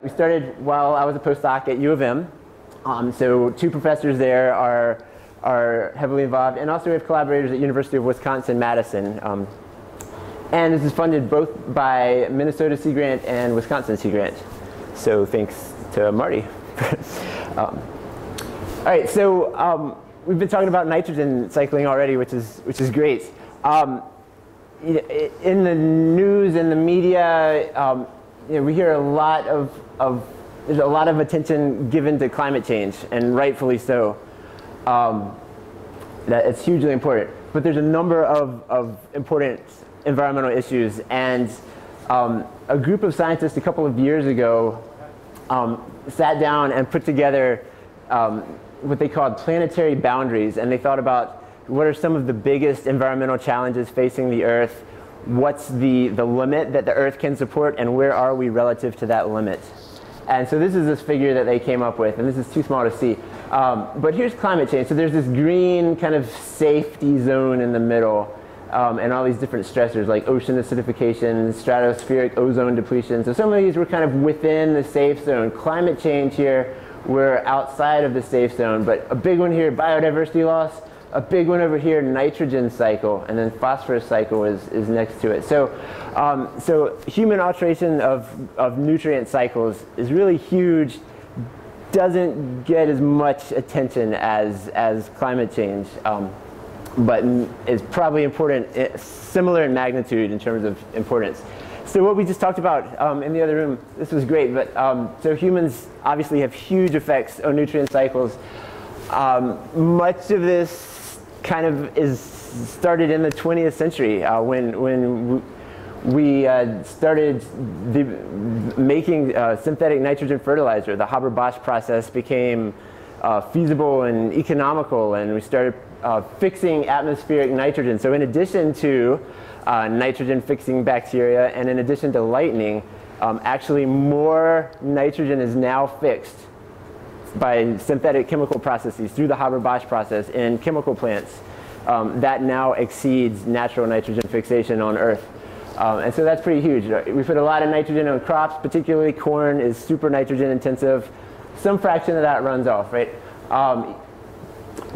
We started while I was a postdoc at U of M. So 2 professors there are heavily involved, and also we have collaborators at University of Wisconsin-Madison. And this is funded both by Minnesota Sea Grant and Wisconsin Sea Grant. So thanks to Marty. All right, so we've been talking about nitrogen cycling already, which is great. In the news and the media, we hear a lot there's a lot of attention given to climate change, and rightfully so. That it's hugely important. But there's a number of important environmental issues, and a group of scientists a couple of years ago sat down and put together what they called Planetary Boundaries, and they thought about what are some of the biggest environmental challenges facing the Earth, what's the limit that the Earth can support, and where are we relative to that limit. And so this is this figure that they came up with, and this is too small to see. But here's climate change. So there's this green kind of safety zone in the middle, and all these different stressors like ocean acidification, stratospheric ozone depletion. So some of these were kind of within the safe zone. Climate change here, we're outside of the safe zone. But a big one here, biodiversity loss. A big one over here, nitrogen cycle, and then phosphorus cycle is next to it. So, so human alteration of nutrient cycles is really huge, doesn't get as much attention as climate change, but is probably important, similar in magnitude in terms of importance. So what we just talked about in the other room, this was great, but so humans obviously have huge effects on nutrient cycles. Much of this kind of is started in the 20th century when we started making synthetic nitrogen fertilizer. The Haber-Bosch process became feasible and economical, and we started fixing atmospheric nitrogen. So in addition to nitrogen fixing bacteria, and in addition to lightning, actually more nitrogen is now fixed by synthetic chemical processes through the Haber-Bosch process in chemical plants that now exceeds natural nitrogen fixation on Earth. And so that's pretty huge. We put a lot of nitrogen on crops, particularly corn is super nitrogen intensive. Some fraction of that runs off, right?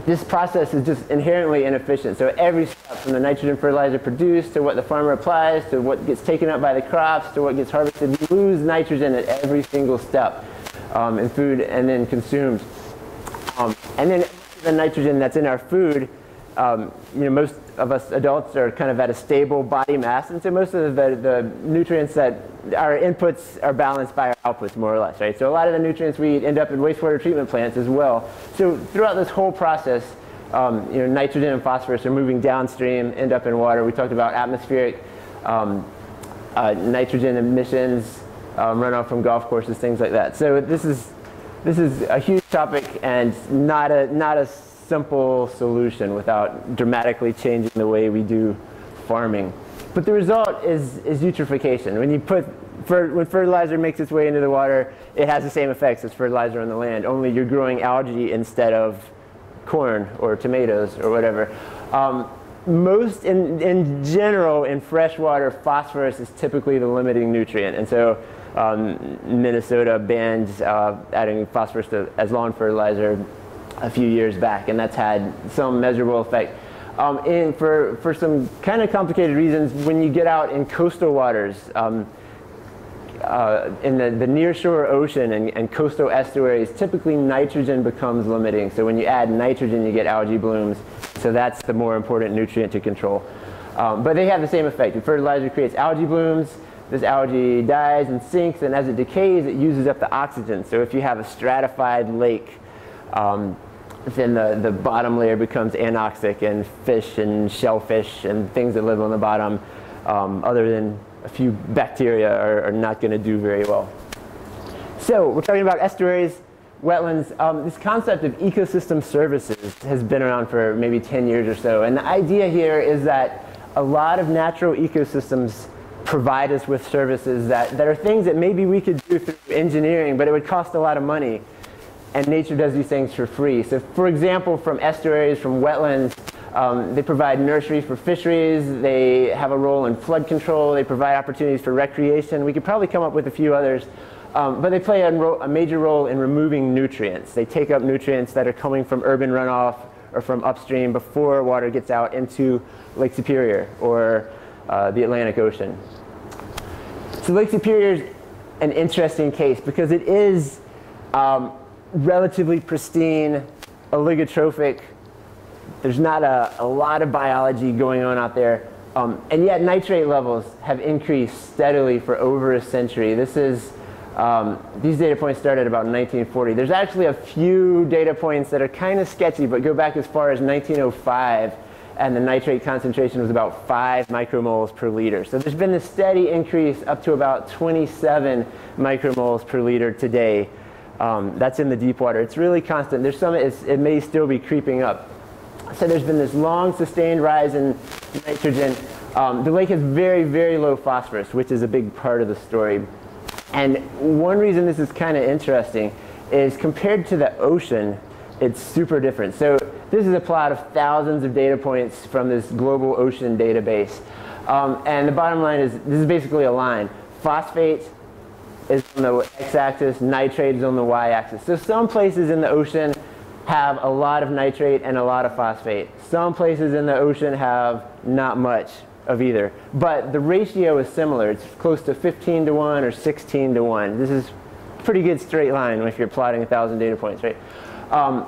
This process is just inherently inefficient. So every step from the nitrogen fertilizer produced to what the farmer applies to what gets taken up by the crops to what gets harvested, we lose nitrogen at every single step. In food and then consumed. And then the nitrogen that's in our food, most of us adults are kind of at a stable body mass, and so most of the nutrients that our inputs are balanced by our outputs, more or less, right? So a lot of the nutrients we eat end up in wastewater treatment plants as well. So throughout this whole process, nitrogen and phosphorus are moving downstream, end up in water. We talked about atmospheric nitrogen emissions, runoff from golf courses, things like that. So this is a huge topic and not a simple solution without dramatically changing the way we do farming. But the result is eutrophication. When fertilizer makes its way into the water, it has the same effects as fertilizer on the land, only you're growing algae instead of corn or tomatoes or whatever. Most, in general, in freshwater, phosphorus is typically the limiting nutrient. And so Minnesota banned adding phosphorus as lawn fertilizer a few years back, and that's had some measurable effect. For some kind of complicated reasons, when you get out in coastal waters, in the nearshore ocean and coastal estuaries, typically nitrogen becomes limiting. So when you add nitrogen, you get algae blooms. So that's the more important nutrient to control. But they have the same effect. The fertilizer creates algae blooms. This algae dies and sinks, and as it decays, it uses up the oxygen. So if you have a stratified lake, then the bottom layer becomes anoxic, and fish and shellfish and things that live on the bottom, other than a few bacteria, are not going to do very well. So we're talking about estuaries, wetlands. This concept of ecosystem services has been around for maybe 10 years or so. And the idea here is that a lot of natural ecosystems provide us with services that are things that maybe we could do through engineering, but it would cost a lot of money. And nature does these things for free. So for example, from estuaries, from wetlands, they provide nurseries for fisheries, they have a role in flood control, they provide opportunities for recreation. We could probably come up with a few others. But they play a major role in removing nutrients. They take up nutrients that are coming from urban runoff or from upstream before water gets out into Lake Superior or the Atlantic Ocean. So Lake Superior is an interesting case because it is relatively pristine, oligotrophic. There's not a lot of biology going on out there. And yet nitrate levels have increased steadily for over a century. This is, these data points started about 1940. There's actually a few data points that are kind of sketchy, but go back as far as 1905, and the nitrate concentration was about 5 micromoles per liter. So there's been a steady increase up to about 27 micromoles per liter today. That's in the deep water. It's really constant. There's some, it may still be creeping up. So there's been this long sustained rise in nitrogen. The lake has very, very low phosphorus, which is a big part of the story. And one reason this is kind of interesting is compared to the ocean, it's super different. So this is a plot of thousands of data points from this global ocean database. And the bottom line is, this is basically a line. Phosphate is on the x-axis, nitrate is on the y-axis. So some places in the ocean have a lot of nitrate and a lot of phosphate. Some places in the ocean have not much of either. But the ratio is similar. It's close to 15 to 1 or 16 to 1. This is a pretty good straight line if you're plotting 1,000 data points, right?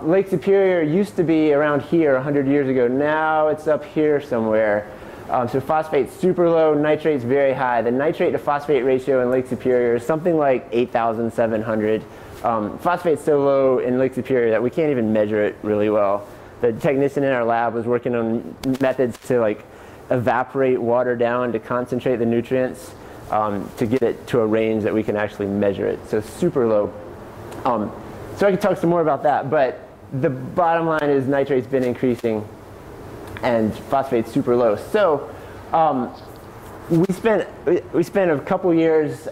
Lake Superior used to be around here 100 years ago. Now it's up here somewhere. So phosphate's super low, nitrate's very high. The nitrate to phosphate ratio in Lake Superior is something like 8,700. Phosphate's so low in Lake Superior that we can't even measure it really well. The technician in our lab was working on methods to like evaporate water down to concentrate the nutrients to get it to a range that we can actually measure it. So super low. So I could talk some more about that, but the bottom line is nitrate's been increasing and phosphate's super low. So we spent a couple years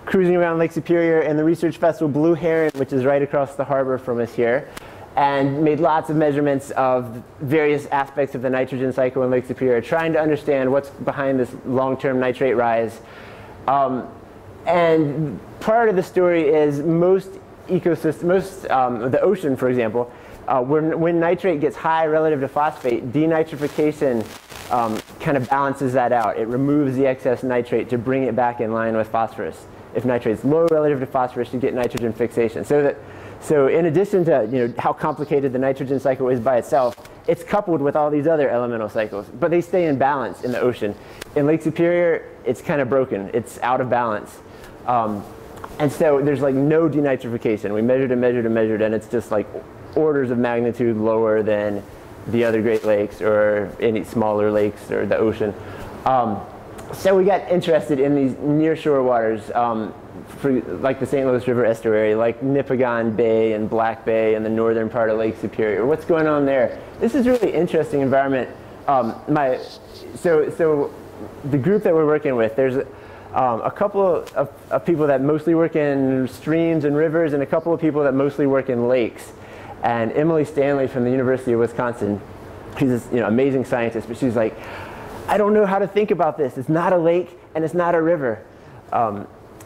cruising around Lake Superior in the research vessel Blue Heron, which is right across the harbor from us here, and made lots of measurements of various aspects of the nitrogen cycle in Lake Superior, trying to understand what's behind this long-term nitrate rise. And part of the story is most ecosystems, the ocean, for example, when nitrate gets high relative to phosphate, denitrification kind of balances that out. It removes the excess nitrate to bring it back in line with phosphorus. If nitrate's low relative to phosphorus, you get nitrogen fixation. So in addition to how complicated the nitrogen cycle is by itself, it's coupled with all these other elemental cycles, but they stay in balance in the ocean. In Lake Superior, it's kind of broken. It's out of balance. And so there's like no denitrification. We measured and measured and measured, and it's just like orders of magnitude lower than the other Great Lakes or any smaller lakes or the ocean. So we got interested in these nearshore waters, like the St. Louis River Estuary, like Nipigon Bay and Black Bay and the northern part of Lake Superior. What's going on there? This is a really interesting environment. So the group that we're working with, there's a couple of people that mostly work in streams and rivers, and a couple of people that mostly work in lakes. And Emily Stanley from the University of Wisconsin, she's this amazing scientist, but she's like, I don't know how to think about this. It's not a lake and it's not a river.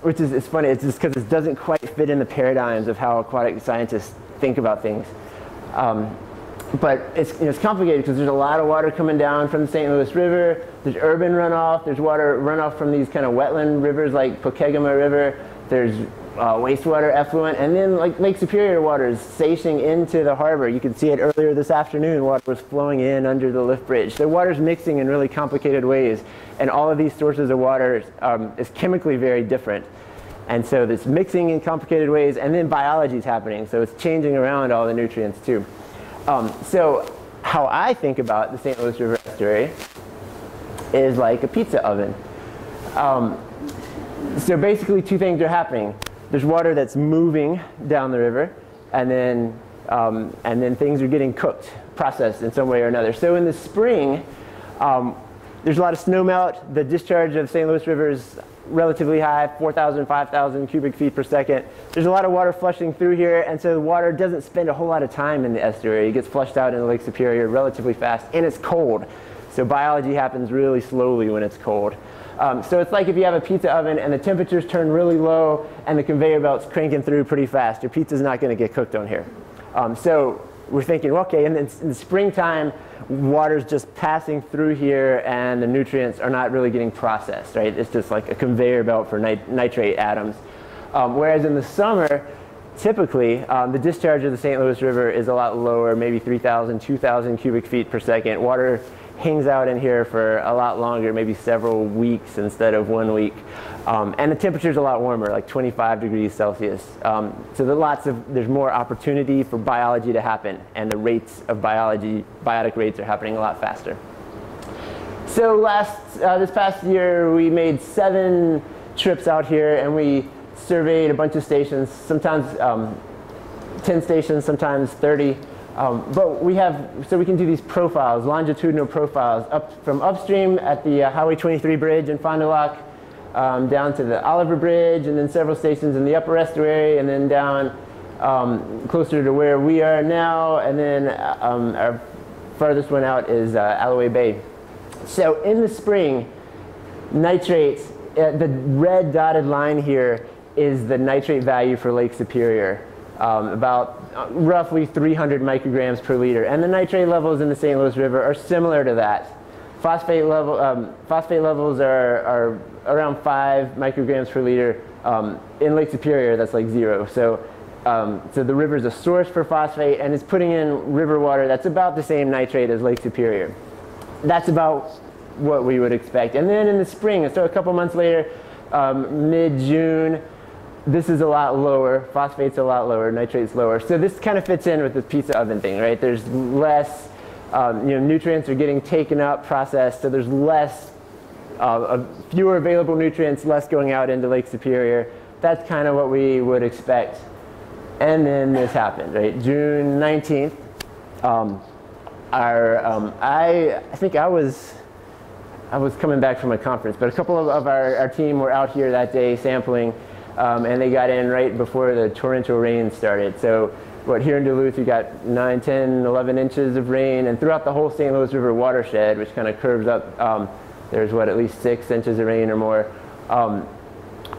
Which is it's funny, it's just because it doesn't quite fit in the paradigms of how aquatic scientists think about things. But it's complicated because there's a lot of water coming down from the St. Louis River. There's urban runoff. There's water runoff from these kind of wetland rivers like Pokegama River. There's wastewater effluent, and then like Lake Superior water is sashing into the harbor. You can see it earlier this afternoon. Water was flowing in under the lift bridge. The water's mixing in really complicated ways, and all of these sources of water is chemically very different. And so this mixing in complicated ways, and then biology is happening, so it's changing around all the nutrients too. So how I think about the St. Louis River Estuary is like a pizza oven. So basically two things are happening. There's water that's moving down the river, and then things are getting cooked, processed in some way or another. So in the spring, there's a lot of snowmelt. The discharge of St. Louis River is relatively high, 4,000, 5,000 cubic feet per second. There's a lot of water flushing through here, and so the water doesn't spend a whole lot of time in the estuary. It gets flushed out into Lake Superior relatively fast, and it's cold. So biology happens really slowly when it's cold. So it's like if you have a pizza oven and the temperatures turn really low and the conveyor belt's cranking through pretty fast, your pizza's not going to get cooked on here. So we're thinking, okay, in the springtime, water's just passing through here and the nutrients are not really getting processed, right? It's just like a conveyor belt for nitrate atoms. Whereas in the summer, typically, the discharge of the St. Louis River is a lot lower, maybe 3,000, 2,000 cubic feet per second. Water hangs out in here for a lot longer, maybe several weeks instead of 1 week. And the temperature's a lot warmer, like 25 degrees Celsius. So there's more opportunity for biology to happen, and the rates of biotic rates are happening a lot faster. So this past year, we made 7 trips out here, and we surveyed a bunch of stations, sometimes 10 stations, sometimes 30. But so we can do these profiles, longitudinal profiles, from upstream at the Highway 23 bridge in Fond du Lac, down to the Oliver Bridge, and then several stations in the Upper Estuary, and then down closer to where we are now, and then our farthest one out is Alloway Bay. So in the spring, nitrates, the red dotted line here is the nitrate value for Lake Superior. About roughly 300 micrograms per liter. And the nitrate levels in the St. Louis River are similar to that. Phosphate levels are around 5 micrograms per liter. In Lake Superior, that's like 0. So the river is a source for phosphate, and it's putting in river water that's about the same nitrate as Lake Superior. That's about what we would expect. And then in the spring, so a couple months later, mid-June, this is a lot lower, phosphate's a lot lower, nitrate's lower. So this kind of fits in with the pizza oven thing, right? There's less, nutrients are getting taken up, processed, so there's less, fewer available nutrients, less going out into Lake Superior. That's kind of what we would expect. And then this happened, right? June 19th, I think I was coming back from a conference, but a couple of our team were out here that day sampling. And they got in right before the torrential rain started. So here in Duluth, you got 9, 10, 11 inches of rain, and throughout the whole St. Louis River watershed, which kind of curves up, there's at least 6 inches of rain or more.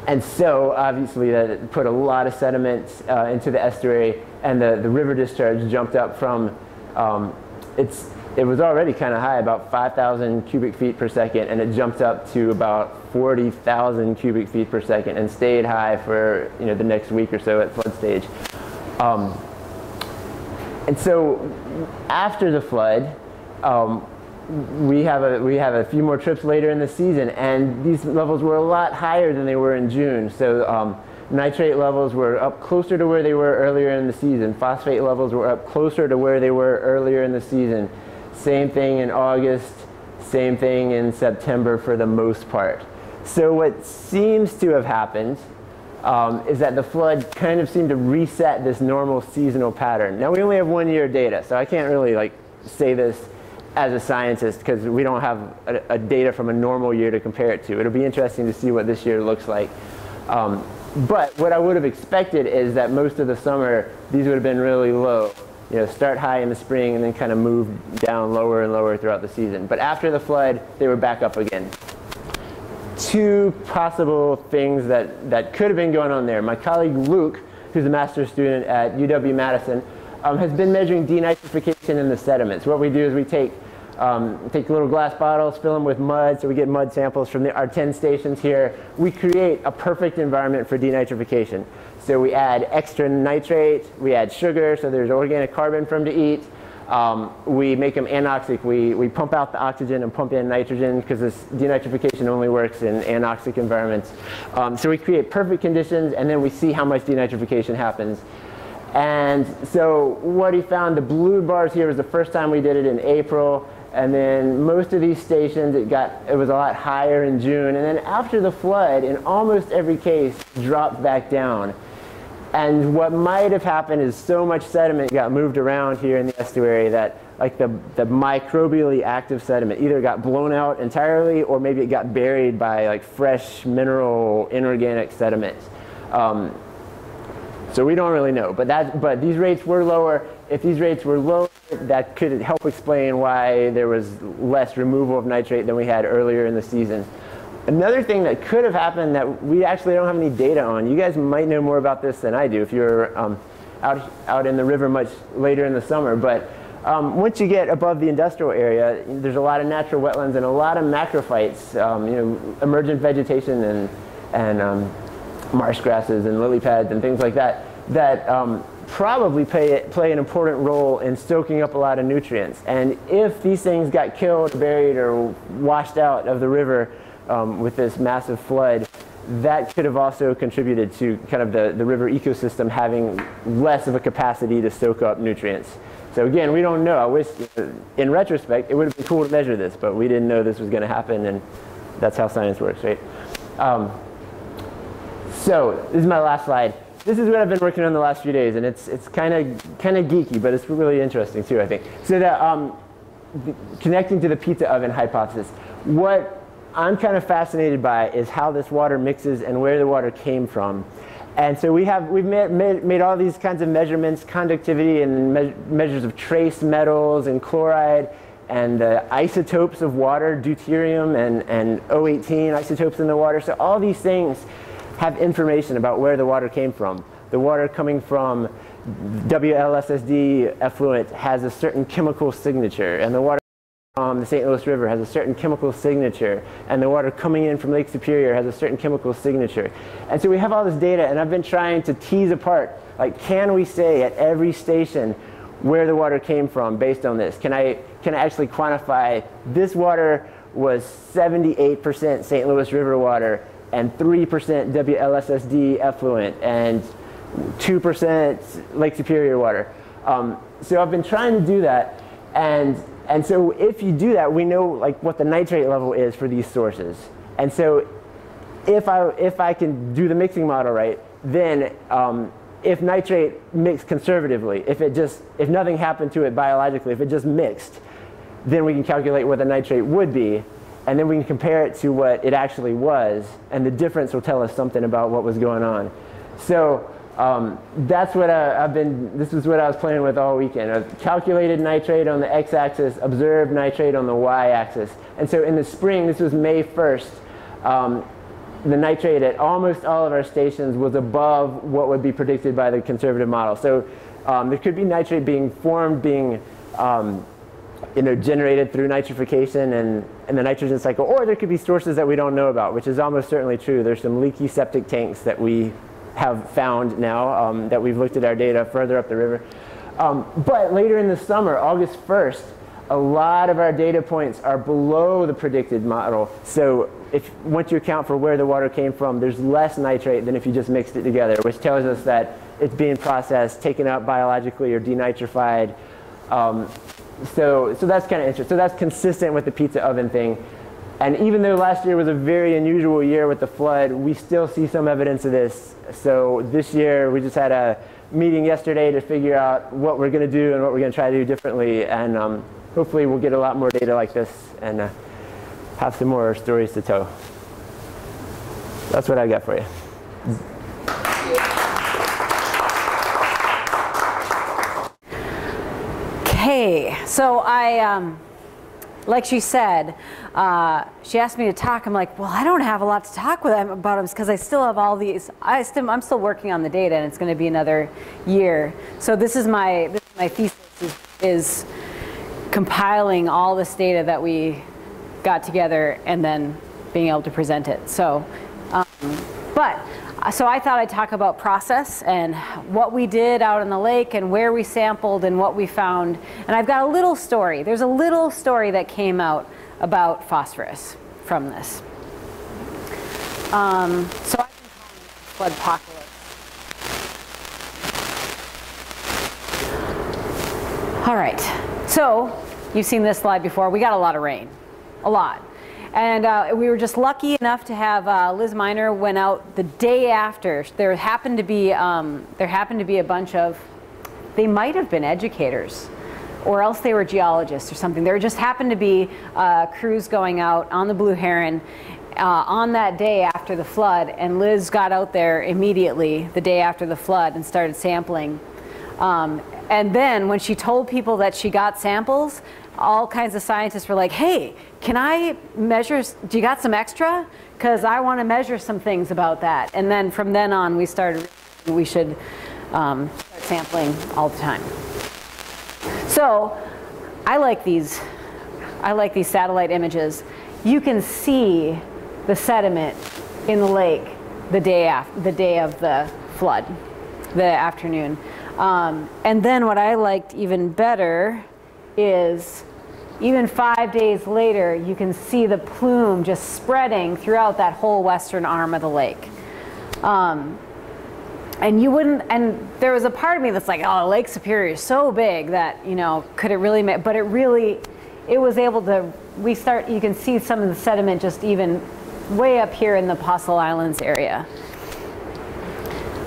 And so obviously that put a lot of sediment into the estuary, and the river discharge jumped up from, it was already kind of high, about 5,000 cubic feet per second, and it jumped up to about 40,000 cubic feet per second and stayed high for the next week or so at flood stage. And so after the flood, we have a few more trips later in the season, and these levels were a lot higher than they were in June. So nitrate levels were up closer to where they were earlier in the season. Phosphate levels were up closer to where they were earlier in the season. Same thing in August, same thing in September for the most part. So what seems to have happened is that the flood kind of seemed to reset this normal seasonal pattern. Now we only have 1 year data, so I can't really say this as a scientist because we don't have a data from a normal year to compare it to. It'll be interesting to see what this year looks like. But what I would have expected is that most of the summer these would have been really low. Start high in the spring and then kind of move down lower and lower throughout the season. But after the flood, they were back up again. 2 possible things that could have been going on there. My colleague Luke, who's a master's student at UW-Madison, has been measuring denitrification in the sediments. What we do is we take little glass bottles, fill them with mud, so we get mud samples from our 10 stations here. We create a perfect environment for denitrification. So we add extra nitrate, we add sugar, so there's organic carbon for them to eat. We make them anoxic. We pump out the oxygen and pump in nitrogen because this denitrification only works in anoxic environments. So we create perfect conditions, and then we see how much denitrification happens. And so what he found, the blue bars here was the first time we did it in April. And then most of these stations, it was a lot higher in June. And then after the flood, in almost every case, dropped back down. And what might have happened is so much sediment got moved around here in the estuary that the microbially active sediment either got blown out entirely or maybe it got buried by fresh mineral inorganic sediment. So we don't really know, but these rates were lower. If these rates were lower, that could help explain why there was less removal of nitrate than we had earlier in the season. Another thing that could have happened that we actually don't have any data on, you guys might know more about this than I do if you're out in the river much later in the summer, but once you get above the industrial area, there's a lot of natural wetlands and a lot of macrophytes, emergent vegetation and marsh grasses and lily pads and things like that, that probably play an important role in soaking up a lot of nutrients. And if these things got killed, buried, or washed out of the river with this massive flood, that could have also contributed to kind of the river ecosystem having less of a capacity to soak up nutrients. So again, we don't know. I wish, in retrospect, it would have been cool to measure this, but we didn't know this was going to happen, and that's how science works, right? So this is my last slide. This is what I've been working on the last few days, and it's kind of geeky, but it's really interesting too, I think. So connecting to the pizza oven hypothesis, what I'm kind of fascinated by is how this water mixes and where the water came from. And so we've made all these kinds of measurements, conductivity and measures of trace metals and chloride and isotopes of water, deuterium and O18 isotopes in the water. So all these things have information about where the water came from. The water coming from WLSSD effluent has a certain chemical signature, and the water from the St. Louis River has a certain chemical signature, and the water coming in from Lake Superior has a certain chemical signature. And so we have all this data, and I've been trying to tease apart, like, can we say at every station where the water came from based on this? Can I actually quantify this water was 78% St. Louis River water and 3% WLSSD effluent and 2% Lake Superior water? So I've been trying to do that, and so if you do that, we know like what the nitrate level is for these sources. And so if I can do the mixing model right, then if nitrate mixed conservatively, if nothing happened to it biologically, if it just mixed, then we can calculate what the nitrate would be, and then we can compare it to what it actually was, and the difference will tell us something about what was going on. So that's what this is what I was playing with all weekend. I've calculated nitrate on the x-axis, observed nitrate on the y-axis. And so in the spring, this was May 1st, the nitrate at almost all of our stations was above what would be predicted by the conservative model. So there could be nitrate being formed, being generated through nitrification and the nitrogen cycle, or there could be sources that we don't know about, which is almost certainly true. There's some leaky septic tanks that we have found now that we've looked at our data further up the river. But later in the summer, August 1st, a lot of our data points are below the predicted model. So once you account for where the water came from, there's less nitrate than if you just mixed it together, which tells us that it's being processed, taken up biologically, or denitrified. So that's kind of interesting. So that's consistent with the pizza oven thing. And even though last year was a very unusual year with the flood, we still see some evidence of this. So this year, we just had a meeting yesterday to figure out what we're going to do and what we're going to try to do differently. And hopefully we'll get a lot more data like this and have some more stories to tell. That's what I got for you. Okay, so like she said, she asked me to talk. I'm like, well, I don't have a lot to talk with them about them because I still have all these. I'm still working on the data, and it's going to be another year. So this is my thesis is compiling all this data that we got together and then being able to present it. So, so I thought I'd talk about process and what we did out in the lake and where we sampled and what we found. And I've got a little story. There's a little story that came out about phosphorus from this. So I've been calling it flood apocalypse. All right. So you've seen this slide before. We got a lot of rain, a lot. And we were just lucky enough to have Liz Miner went out the day after. There happened to be a bunch of, they might have been educators, or else they were geologists or something. There just happened to be crews going out on the Blue Heron, on that day after the flood, and Liz got out there immediately the day after the flood and started sampling. And then when she told people that she got samples, all kinds of scientists were like, hey, can I measure, do you got some extra? Because I want to measure some things about that. And then from then on, we started, we should start sampling all the time. So I like these satellite images. You can see the sediment in the lake the day of the flood, the afternoon. And then what I liked even better is even 5 days later, you can see the plume just spreading throughout that whole western arm of the lake. And you wouldn't, and there was a part of me that's like, oh, Lake Superior is so big that, you know, could it really make, but it really, it was able to, you can see some of the sediment just even way up here in the Apostle Islands area.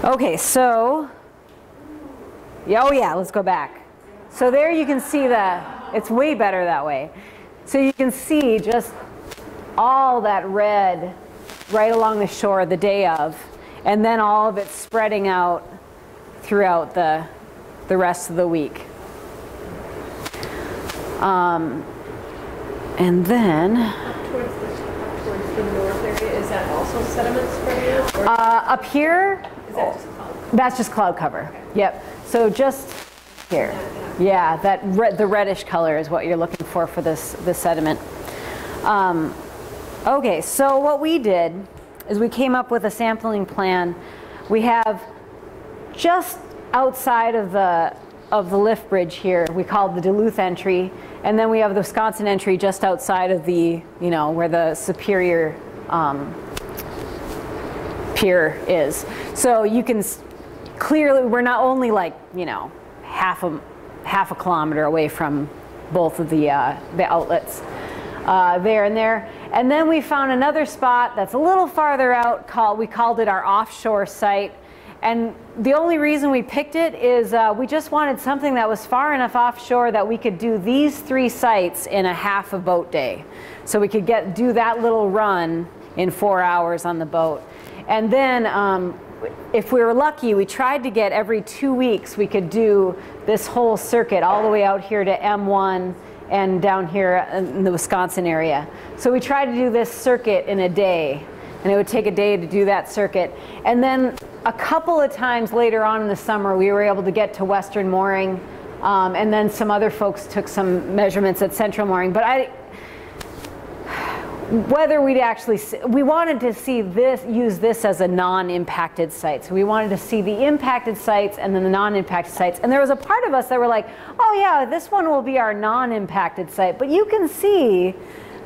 Okay, so, oh yeah, let's go back. So there you can see it's way better that way. So you can see just all that red right along the shore the day of, and then all of it spreading out throughout the rest of the week. And then towards the north area, is that also sediment spreading out? Or up here, is that just cloud? that's just cloud cover. Okay. Yep. So just here, yeah, the reddish color is what you're looking for this sediment. Okay, so what we did is we came up with a sampling plan. We have just outside of the lift bridge here, we call it the Duluth Entry, and then we have the Wisconsin Entry just outside of the, you know, where the Superior pier is. So you can clearly, we're not only like, you know, half a kilometer away from both of the outlets there and there. And then we found another spot that's a little farther out, we called it our Offshore Site. And the only reason we picked it is we just wanted something that was far enough offshore that we could do these 3 sites in a half a boat day. So we could do that little run in 4 hours on the boat. And then if we were lucky, we tried to get every 2 weeks, we could do this whole circuit all the way out here to M1 and down here in the Wisconsin area. So we tried to do this circuit in a day, and it would take a day to do that circuit. And then a couple of times later on in the summer, we were able to get to Western Mooring, and then some other folks took some measurements at Central Mooring. But whether we'd actually, we wanted to see use this as a non-impacted site. So we wanted to see the impacted sites and then the non-impacted sites. And there was a part of us that were like, oh yeah, this one will be our non-impacted site. But you can see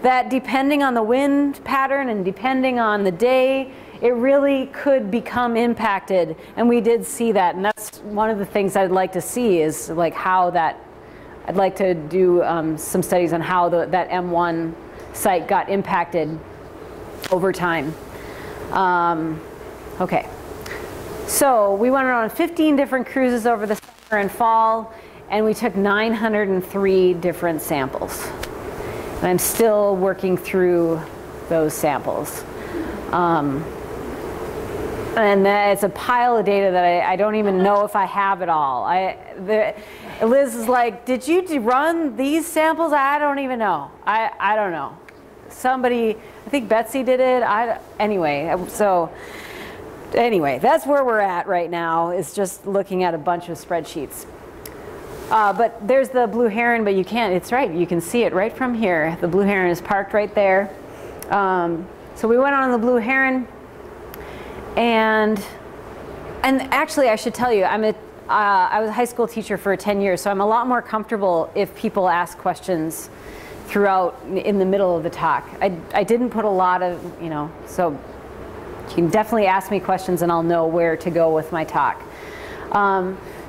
that depending on the wind pattern and depending on the day, it really could become impacted. And we did see that. And that's one of the things I'd like to see is like how that, I'd like to do some studies on how that M1 site got impacted over time. Okay, so we went on 15 different cruises over the summer and fall, and we took 903 different samples. And I'm still working through those samples. And it's a pile of data that I don't even know if I have it all. Liz is like, did you run these samples? I don't even know. I don't know. Somebody, I think Betsy did it. Anyway, that's where we're at right now, is just looking at a bunch of spreadsheets. But there's the blue heron, but you can't, it's right, you can see it right from here. The blue heron is parked right there. So we went on the blue heron, and actually I should tell you, I was a high school teacher for 10 years, so I'm a lot more comfortable if people ask questions throughout in the middle of the talk. I didn't put a lot of, you know, so you can definitely ask me questions and I'll know where to go with my talk.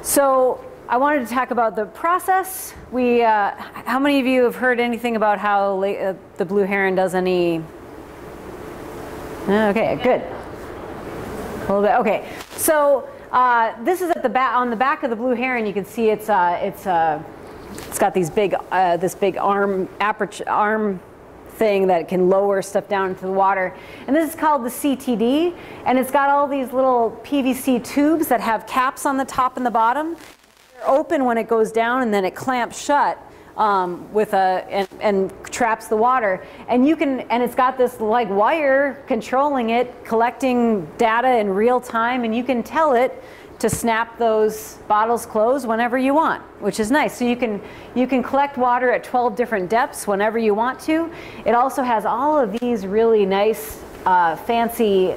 So I wanted to talk about the process. How many of you have heard anything about how the blue heron does any? Okay, good. A little bit. Okay, so this is at the back. On the back of the blue heron, you can see it's got these big this big arm thing that can lower stuff down into the water. And this is called the CTD, and it's got all these little PVC tubes that have caps on the top and the bottom. They're open when it goes down, and then it clamps shut and traps the water. And you can, and it's got this like wire controlling it, collecting data in real time, and you can tell it to snap those bottles closed whenever you want, which is nice. So you can collect water at 12 different depths whenever you want to. It also has all of these really nice fancy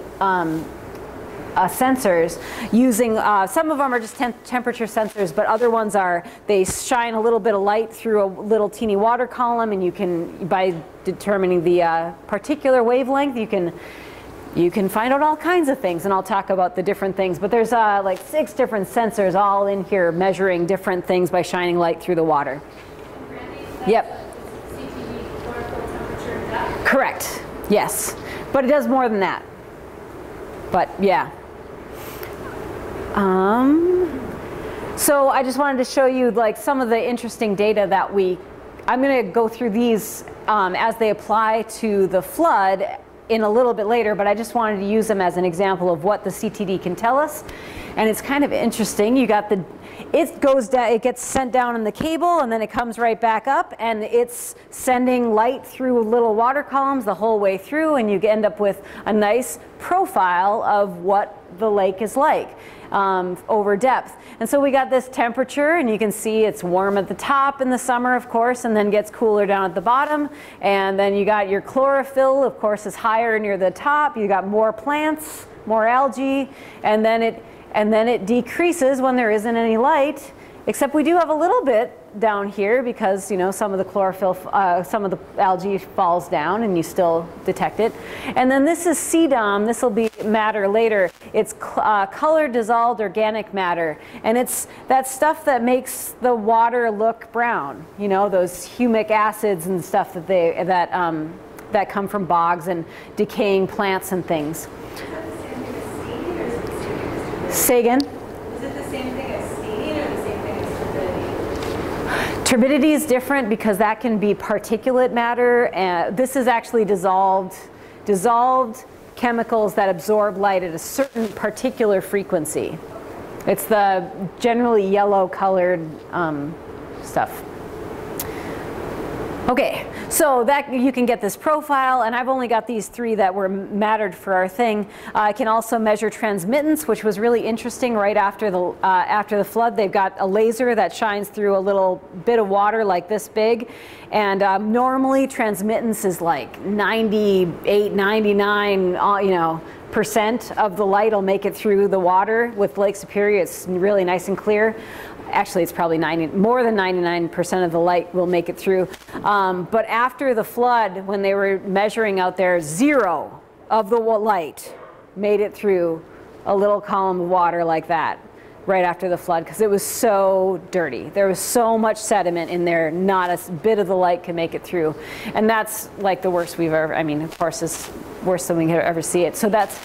sensors using, some of them are just temperature sensors, but other ones are, they shine a little bit of light through a little teeny water column, and you can, by determining the particular wavelength, you can find out all kinds of things, and I'll talk about the different things. But there's like 6 different sensors all in here measuring different things by shining light through the water. Brandy, yep. CTD, chlorophyll temperature, depth? Correct. Yes. But it does more than that. But yeah. So I just wanted to show you like some of the interesting data that I'm going to go through these as they apply to the flood in a little bit later, but I just wanted to use them as an example of what the CTD can tell us. And it's kind of interesting. You got it goes down, it gets sent down in the cable, and then it comes right back up, and it's sending light through little water columns the whole way through, and you end up with a nice profile of what the lake is like over depth. And so we got this temperature, and you can see it's warm at the top in the summer, of course, and then gets cooler down at the bottom. And then you got your chlorophyll, of course, is higher near the top. You got more plants, more algae, and then it decreases when there isn't any light, except we do have a little bit down here because, you know, some of the chlorophyll, some of the algae falls down and you still detect it. And then this is CDOM. This will be matter later. It's color dissolved organic matter, and it's that stuff that makes the water look brown. You know, those humic acids and stuff that come from bogs and decaying plants and things. Say again? Is it the same thing as staining or the same thing as turbidity? Turbidity is different because that can be particulate matter. This is actually dissolved chemicals that absorb light at a certain particular frequency. It's the generally yellow colored stuff. Okay, so that you can get this profile, and I've only got these 3 that were mattered for our thing. I can also measure transmittance, which was really interesting. Right after the flood, they've got a laser that shines through a little bit of water like this big, and normally transmittance is like 98, 99, % of the light will make it through the water. With Lake Superior, it's really nice and clear. Actually, it's probably more than 99% of the light will make it through. But after the flood, when they were measuring out there, 0 of the light made it through a little column of water like that right after the flood, because it was so dirty. There was so much sediment in there, not a bit of the light could make it through. And that's like the worst we've ever, I mean, of course, it's worse than we could ever see it. So that's,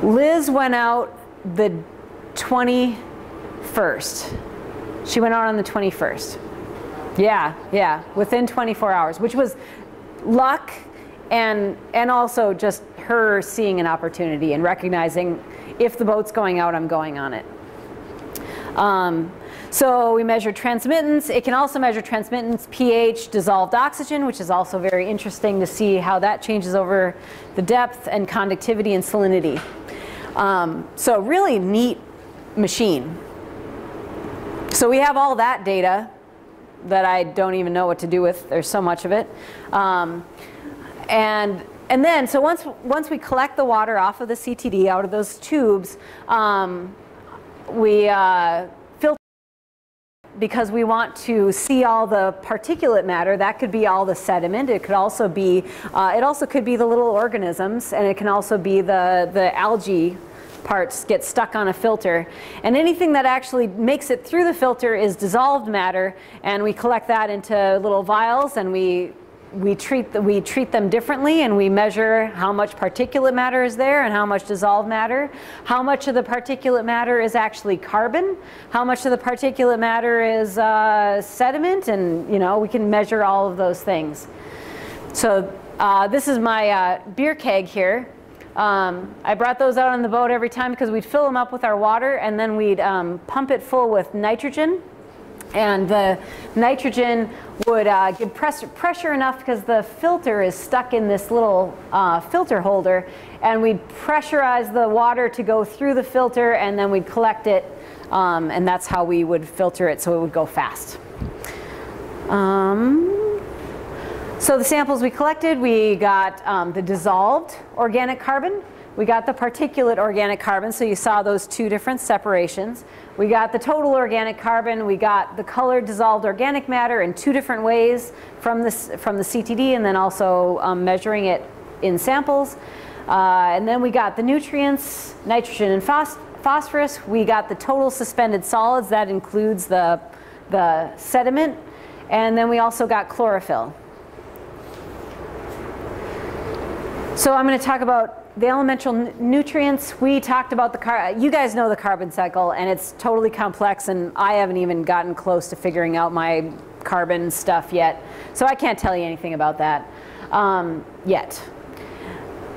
Liz went out the 21st. She went out on the 21st. Yeah, within 24 hours, which was luck and also just her seeing an opportunity and recognizing if the boat's going out, I'm going on it. So we measured transmittance. It can also measure transmittance, pH, dissolved oxygen, which is also very interesting to see how that changes over the depth, and conductivity and salinity. So really neat machine. So we have all that data that I don't even know what to do with. There's so much of it. And then, so once we collect the water off of the CTD out of those tubes, we filter, because we want to see all the particulate matter. That could be all the sediment. It could also be the little organisms, and it can also be the algae parts get stuck on a filter. And anything that actually makes it through the filter is dissolved matter, and we collect that into little vials, and we we treat them differently, and we measure how much particulate matter is there and how much dissolved matter, how much of the particulate matter is actually carbon, how much of the particulate matter is sediment, and we can measure all of those things. So this is my beer keg here. I brought those out on the boat every time because we'd fill them up with our water, and then we'd pump it full with nitrogen. And the nitrogen would give pressure enough because the filter is stuck in this little filter holder, and we'd pressurize the water to go through the filter, and then we'd collect it, and that's how we would filter it so it would go fast. So the samples we collected, we got the dissolved organic carbon, we got the particulate organic carbon, so you saw those two different separations. We got the total organic carbon, we got the colored dissolved organic matter in two different ways from the CTD, and then also measuring it in samples. And then we got the nutrients, nitrogen and phosphorus. We got the total suspended solids, that includes the sediment. And then we also got chlorophyll. So I'm going to talk about the elemental nutrients. We talked about you guys know the carbon cycle, and it's totally complex, and I haven't even gotten close to figuring out my carbon stuff yet. So I can't tell you anything about that yet.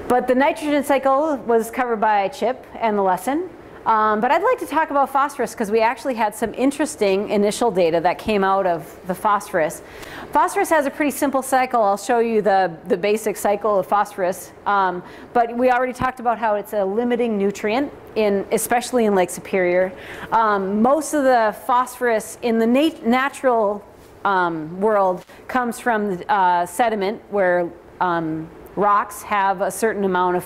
But the nitrogen cycle was covered by Chip and the lesson. But I'd like to talk about phosphorus because we actually had some interesting initial data that came out of the phosphorus. Phosphorus has a pretty simple cycle. I'll show you the basic cycle of phosphorus. But we already talked about how it's a limiting nutrient, especially in Lake Superior. Most of the phosphorus in the natural world comes from sediment, where rocks have a certain amount of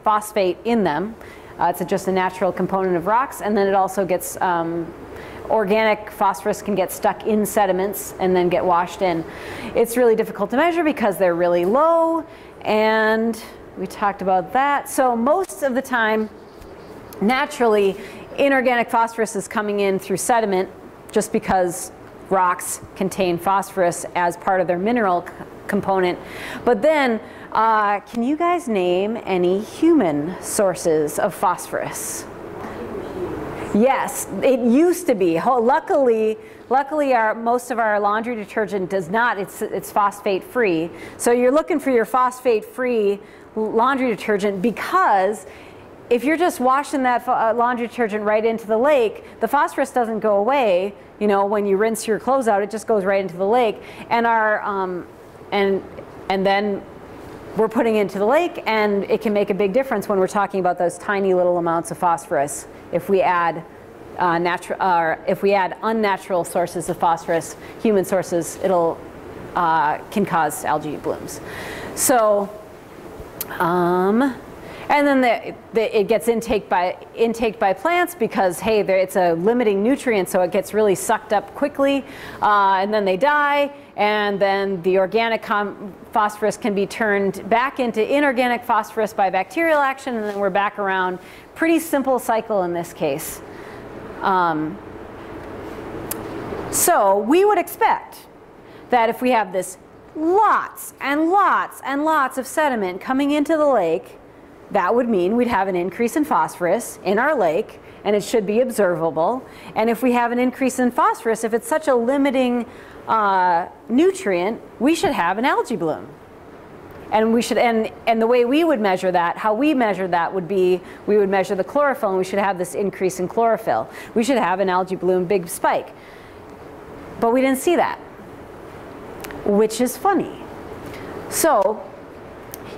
phosphate in them. It's just a natural component of rocks, and then it also gets organic phosphorus can get stuck in sediments and then get washed in. It's really difficult to measure because they're really low, and we talked about that. So most of the time, naturally, inorganic phosphorus is coming in through sediment just because rocks contain phosphorus as part of their mineral component. But then, can you guys name any human sources of phosphorus? Yes, it used to be. Luckily, most of our laundry detergent does not. It's phosphate-free. So you're looking for your phosphate-free laundry detergent, because if you're just washing that laundry detergent right into the lake, the phosphorus doesn't go away. When you rinse your clothes out, it just goes right into the lake. And and then we're putting it into the lake, and it can make a big difference when we're talking about those tiny little amounts of phosphorus. If we add unnatural sources of phosphorus, human sources, it'll can cause algae blooms. So, and then it gets intake by plants because, hey, it's a limiting nutrient, so it gets really sucked up quickly, and then they die, and then the organic phosphorus can be turned back into inorganic phosphorus by bacterial action, and then we're back around. Pretty simple cycle in this case. So we would expect that if we have this lots and lots and lots of sediment coming into the lake, that would mean we'd have an increase in phosphorus in our lake, and it should be observable. And if we have an increase in phosphorus, if it's such a limiting nutrient, we should have an algae bloom. And we should, and the way we would measure that, how we measure that would be, we would measure the chlorophyll, and we should have this increase in chlorophyll. We should have an algae bloom big spike. But we didn't see that, which is funny. So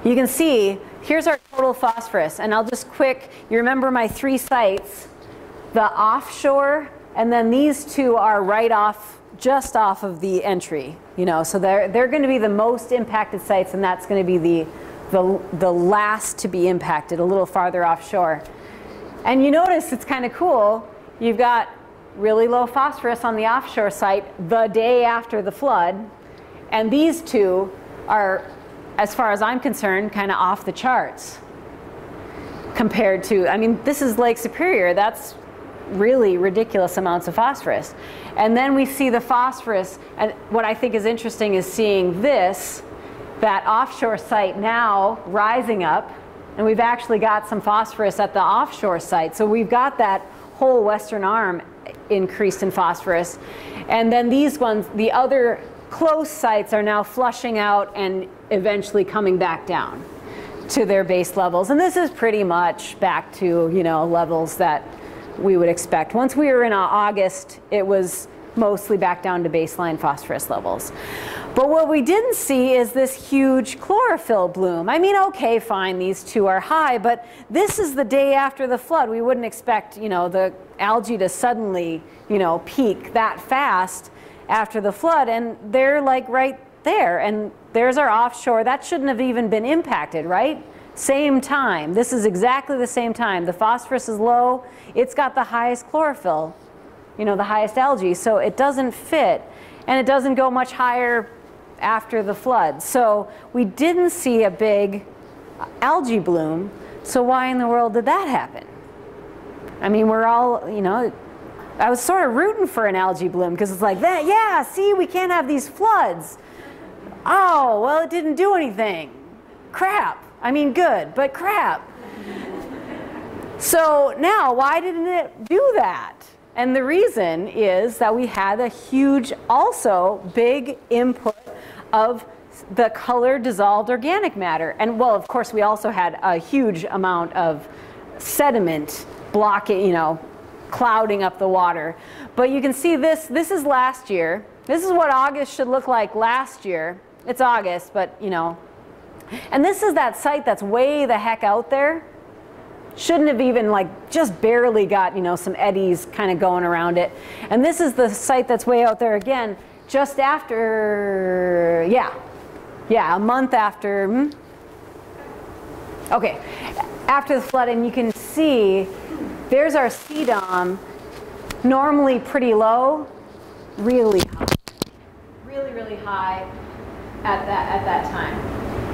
you can see, here's our total phosphorus, and I'll just you remember my 3 sites, the offshore, and then these 2 are right off, just off of the entry, so they're going to be the most impacted sites, and that's going to be the last to be impacted, a little farther offshore. And you notice it's kind of cool, you've got really low phosphorus on the offshore site the day after the flood, and these 2 are, as far as I'm concerned, kind of off the charts compared to, this is Lake Superior, that's really ridiculous amounts of phosphorus. And then we see the phosphorus, and what I think is interesting is seeing this that offshore site now rising up, and we've actually got some phosphorus at the offshore site. So we've got that whole western arm increased in phosphorus. And then these ones, the other close sites, are now flushing out and eventually coming back down to their base levels. And this is pretty much back to, you know, levels that we would expect. Once we were in August, it was mostly back down to baseline phosphorus levels. But what we didn't see is this huge chlorophyll bloom. I mean, okay, fine, these two are high, but this is the day after the flood. We wouldn't expect, you know, the algae to suddenly, you know, peak that fast after the flood, and they're like right there. And there's our offshore. That shouldn't have even been impacted, right? Same time. This is exactly the same time. The phosphorus is low. It's got the highest chlorophyll, you know, the highest algae, so it doesn't fit, and it doesn't go much higher after the flood. So we didn't see a big algae bloom, so why in the world did that happen? I mean, we're all, you know, I was sort of rooting for an algae bloom because it's like that, yeah, see, we can't have these floods. Oh, well, it didn't do anything. Crap. I mean, good, but crap. So now, why didn't it do that? And the reason is that we had a huge, also big input of the color dissolved organic matter. And well, of course, we also had a huge amount of sediment blocking, you know, clouding up the water. But you can see this is last year. This is what August should look like last year. It's August, but you know. And this is that site that's way the heck out there. Shouldn't have even, like, just barely got, you know, some eddies kind of going around it. And this is the site that's way out there again, just after, yeah, a month after, okay, after the flood. And you can see there's our CDOM, normally pretty low, really high, really high at that time.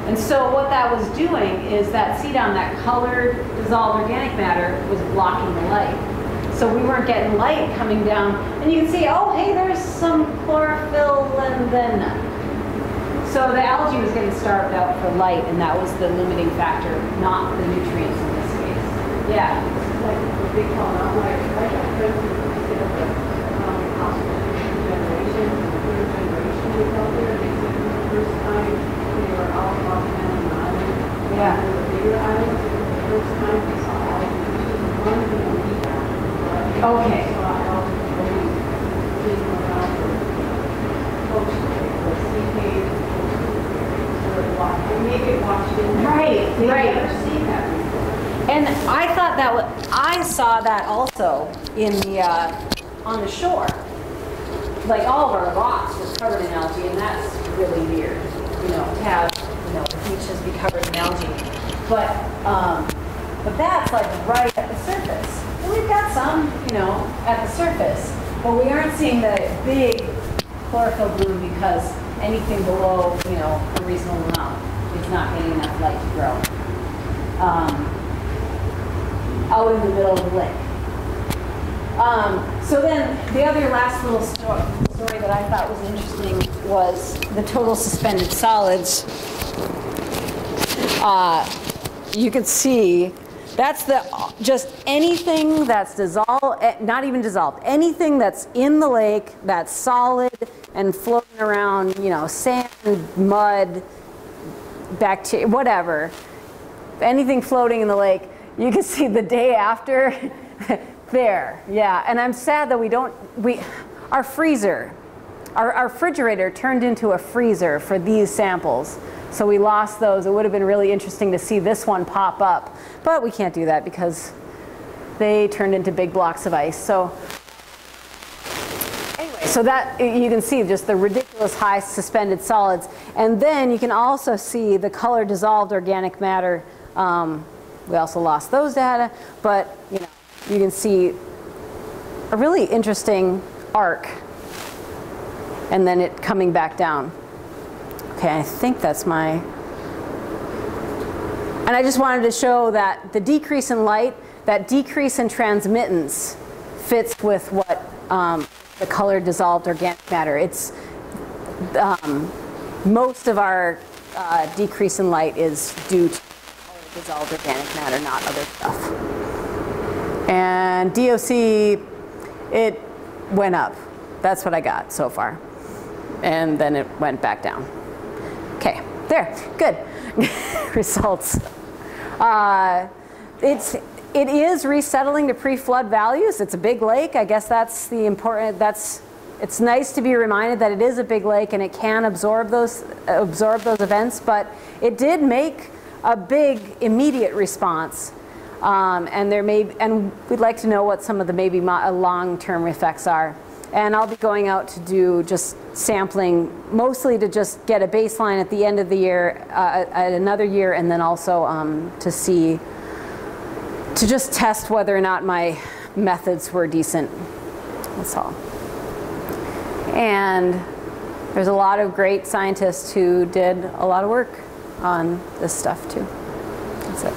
And so what that was doing is that CDOM, that colored dissolved organic matter, was blocking the light. So we weren't getting light coming down. And you can see, oh, hey, there's some chlorophyll and then none. So the algae was getting starved out for light, and that was the limiting factor, not the nutrients in this case. Yeah. Like a big call out, like I got friends who did the phosphate generation, third generation was out there. They said for the first time they were out on an island. Yeah. They were bigger islands. The first time they saw algae, one of them was eaten. Okay. They saw algae being around for folks, the sea cave, and maybe it washed in there. Right. They've never seen that before. And I thought that I saw that also in the on the shore. Like all of our rocks were covered in algae, and that's really weird, you know, to have, you know, the beaches be covered in algae. But that's like right at the surface. And we've got some, you know, at the surface, but we aren't seeing the big chlorophyll bloom because anything below, you know, a reasonable amount is not getting enough light to grow. Out in the middle of the lake. So then the other last little story that I thought was interesting was the total suspended solids. You can see that's just anything that's dissolved, not even dissolved, anything that's in the lake that's solid and floating around, you know, sand, mud, bacteria, whatever, anything floating in the lake. You can see the day after there, yeah. And I'm sad that our freezer, our refrigerator turned into a freezer for these samples. So we lost those. It would have been really interesting to see this one pop up, but we can't do that because they turned into big blocks of ice. So anyway, so that you can see just the ridiculous high suspended solids. And then you can also see the color dissolved organic matter. We also lost those data, but you know, you can see a really interesting arc and then it coming back down. Okay, I think that's my, and I just wanted to show that the decrease in light, that decrease in transmittance fits with what the color dissolved organic matter. It's most of our decrease in light is due to dissolved organic matter, not other stuff. And DOC, it went up. That's what I got so far. And then it went back down. Okay, there, good. Results. It is resettling to pre-flood values. It's a big lake. I guess that's the important, it's nice to be reminded that it is a big lake and it can absorb those events, but it did make a big immediate response. And we'd like to know what some of the maybe long-term effects are. And I'll be going out to do just sampling, mostly to just get a baseline at the end of the year, at another year, and then also to just test whether or not my methods were decent. That's all. And there's a lot of great scientists who did a lot of work on this stuff too. That's it.